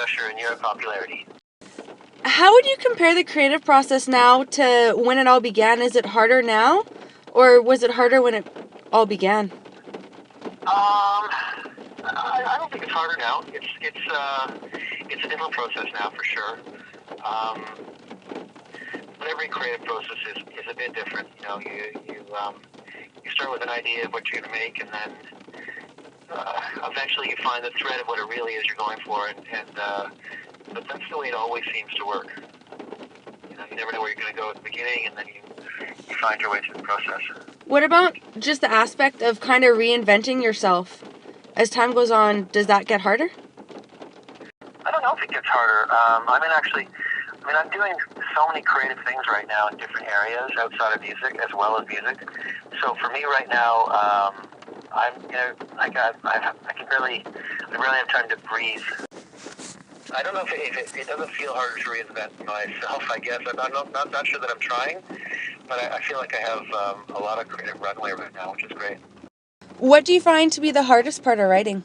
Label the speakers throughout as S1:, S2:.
S1: Usher and your popularity.
S2: How would you compare the creative process now to when it all began? Is it harder now, or was it harder when it all began?
S1: I don't think it's harder now. It's a different process now for sure. Um, but every creative process is a bit different. You know, you start with an idea of what you're going to make, and then eventually you find the thread of what it really is you're going for, but that's the way it always seems to work. You know, you never know where you're going to go at the beginning, and then you find your way through the process.
S2: What about just the aspect of kind of reinventing yourself? As time goes on, does that get harder?
S1: I don't know if it gets harder. I'm doing so many creative things right now in different areas outside of music as well as music. So for me right now, I barely have time to breathe. I don't know if it doesn't feel harder to reinvent myself. I guess I'm not sure that I'm trying, but I feel like I have a lot of creative runway right now, which is great.
S2: What do you find to be the hardest part of writing?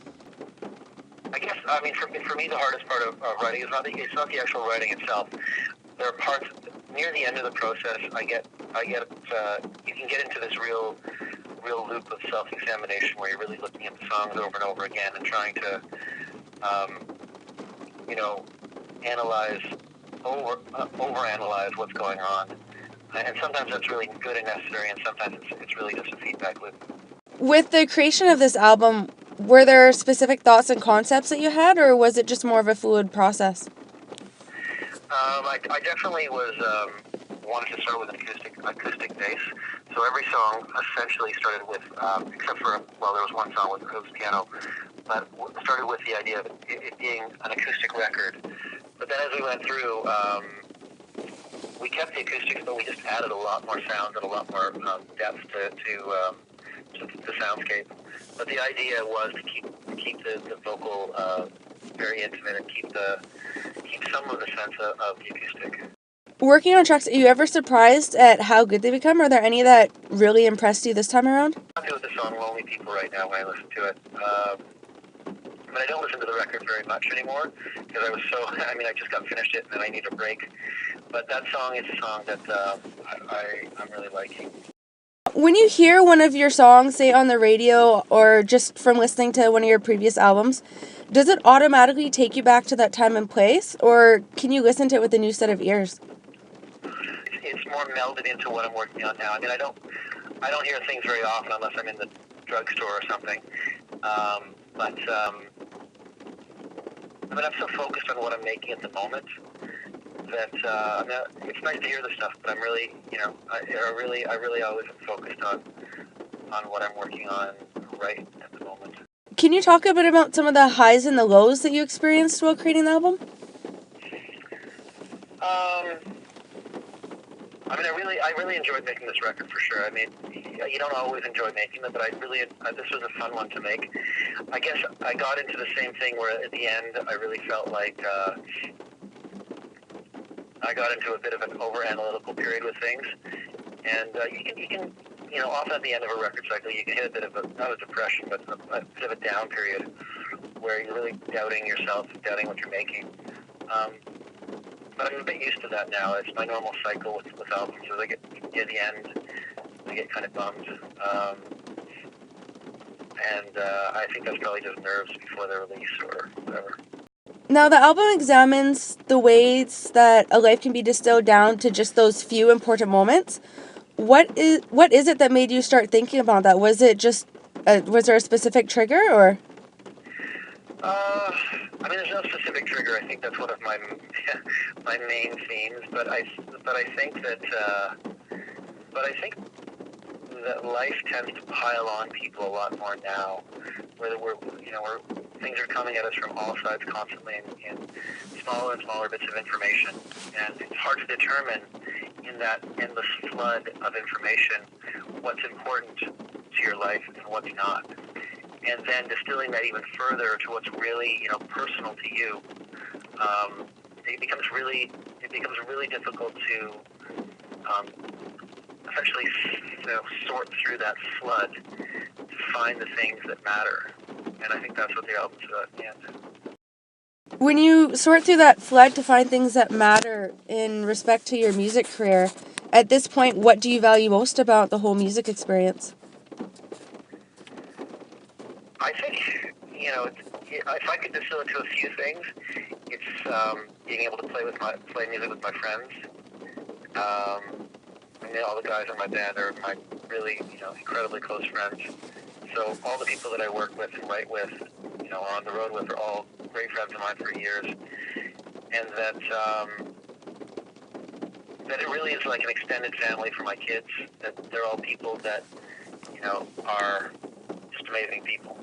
S1: For me, the hardest part of writing is it's not the actual writing itself. There are parts near the end of the process. You can get into this real loop of self-examination where you're really looking at the songs over and over again and trying to, overanalyze what's going on. And sometimes that's really good and necessary, and sometimes it's really just a feedback loop.
S2: With the creation of this album, were there specific thoughts and concepts that you had, or was it just more of a fluid process?
S1: I definitely was wanted to start with an acoustic bass. So every song essentially started with, except for there was one song with it was piano, but started with the idea of it being an acoustic record. But then as we went through, we kept the acoustics, but we just added a lot more sounds and a lot more depth to the soundscape. But the idea was to keep the vocal very intimate and keep some of the sense of the acoustic.
S2: Working on tracks, are you ever surprised at how good they become? Are there any that really impressed you this time around?
S1: I'm happy with the song "Lonely People" right now when I listen to it. But I don't listen to the record very much anymore because I just got finished it and then I need a break. But that song is a song that I'm really liking.
S2: When you hear one of your songs, say on the radio or just from listening to one of your previous albums, does it automatically take you back to that time and place, or can you listen to it with a new set of ears?
S1: It's more melded into what I'm working on now. I don't hear things very often unless I'm in the drugstore or something. I'm so focused on what I'm making at the moment that it's nice to hear this stuff, but I'm really, I really always am focused on what I'm working on right at the moment.
S2: Can you talk a bit about some of the highs and the lows that you experienced while creating the album?
S1: I really enjoyed making this record for sure. You don't always enjoy making them, but this was a fun one to make. I guess I got into the same thing where at the end I really felt like I got into a bit of an over-analytical period with things, and you can often at the end of a record cycle you can hit a bit of not a depression, but a bit of a down period where you're really doubting yourself, doubting what you're making. But I'm a bit used to that now. It's my normal cycle with albums. As I get near the end, I get kind of bummed. I think that's probably just nerves before the release or whatever.
S2: Now, the album examines the ways that a life can be distilled down to just those few important moments. What is it that made you start thinking about that? Was it just was there a specific trigger, or?
S1: There's no specific trigger. I think that's one of my main themes. But I think that life tends to pile on people a lot more now, where things are coming at us from all sides constantly in smaller and smaller bits of information, and it's hard to determine in that endless flood of information what's important to your life and what's not. And then distilling that even further to what's really, personal to you, it becomes really difficult to essentially sort through that flood to find the things that matter. And I think that's what the album's about in the end.
S2: When you sort through that flood to find things that matter in respect to your music career, at this point, what do you value most about the whole music experience?
S1: I think, if I could distill it to a few things, it's being able to play music with my friends. All the guys in my band are my really, incredibly close friends. So all the people that I work with and write with, or on the road with, are all great friends of mine for years, and that it really is like an extended family for my kids. That they're all people that are just amazing people,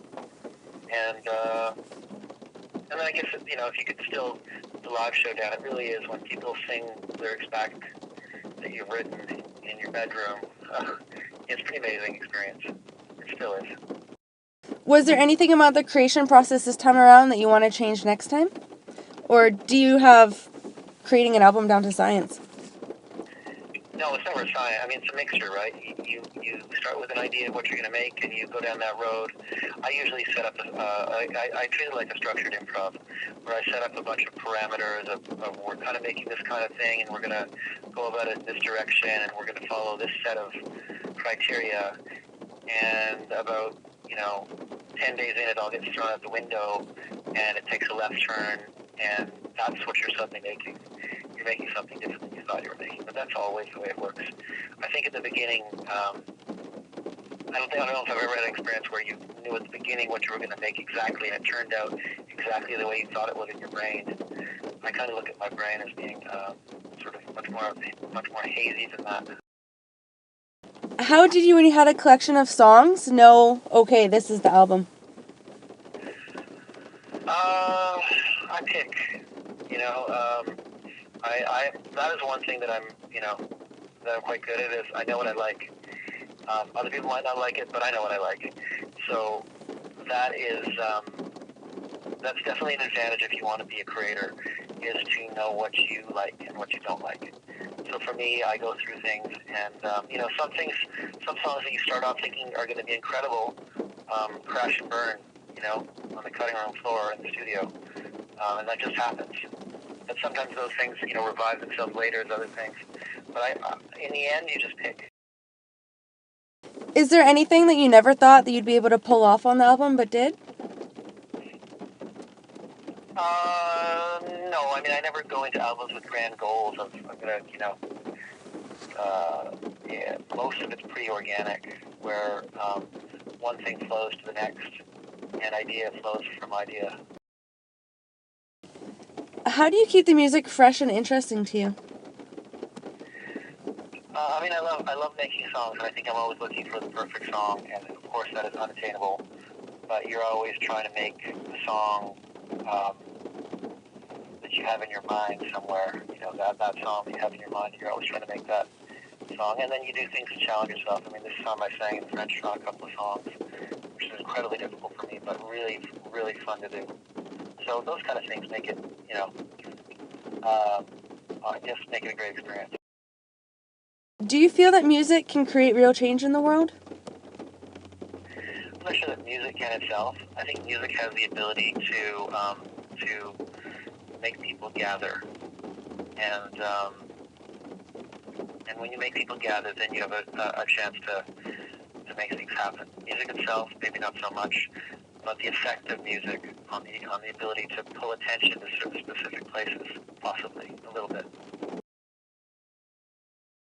S1: and then I guess if you could distill the live show down, it really is when people sing lyrics back that you've written in your bedroom. It's a pretty amazing experience. It still is.
S2: Was there anything about the creation process this time around that you want to change next time? Or do you have creating an album down to science?
S1: No, it's never a science. It's a mixture, right? You start with an idea of what you're going to make, and you go down that road. I usually set up, I treat it like a structured improv, where I set up a bunch of parameters of we're kind of making this kind of thing, and we're going to go about it in this direction, and we're going to follow this set of criteria. And about, 10 days in, it all gets thrown out the window, and it takes a left turn, and that's what you're suddenly making. You're making something different than you thought you were making, but that's always the way it works. I think at the beginning, I don't know if I've ever had an experience where you knew at the beginning what you were going to make exactly, and it turned out exactly the way you thought it would in your brain. I kind of look at my brain as being sort of much more hazy than that.
S2: How did you, when you had a collection of songs, know, okay, this is the album?
S1: I pick. I that is one thing that I'm quite good at, is I know what I like. Other people might not like it, but I know what I like. So that is that's definitely an advantage if you want to be a creator, is to know what you like and what you don't like. So for me, I go through things, and some songs that you start off thinking are going to be incredible, crash and burn, on the cutting room floor in the studio, and that just happens. But sometimes those things, revive themselves later as other things. But in the end, you just pick.
S2: Is there anything that you never thought that you'd be able to pull off on the album, but did?
S1: No. I never go into albums with grand goals of I'm gonna, most of it's pretty organic, where one thing flows to the next, and idea flows from idea.
S2: How do you keep the music fresh and interesting to you?
S1: I love making songs, and I think I'm always looking for the perfect song, and of course that is unattainable. But you're always trying to make a song that you have in your mind somewhere. That song that you have in your mind. You're always trying to make that song, and then you do things to challenge yourself. This time I sang in French on a couple of songs, which is incredibly difficult for me, but really, really fun to do. So those kind of things make it, just make it a great experience.
S2: Do you feel that music can create real change in the world?
S1: I'm not sure that music can itself. I think music has the ability to make people gather, and when you make people gather, then you have a chance to make things happen. Music itself, maybe not so much, but the effect of music on the ability to pull attention to certain specific places, possibly a little bit.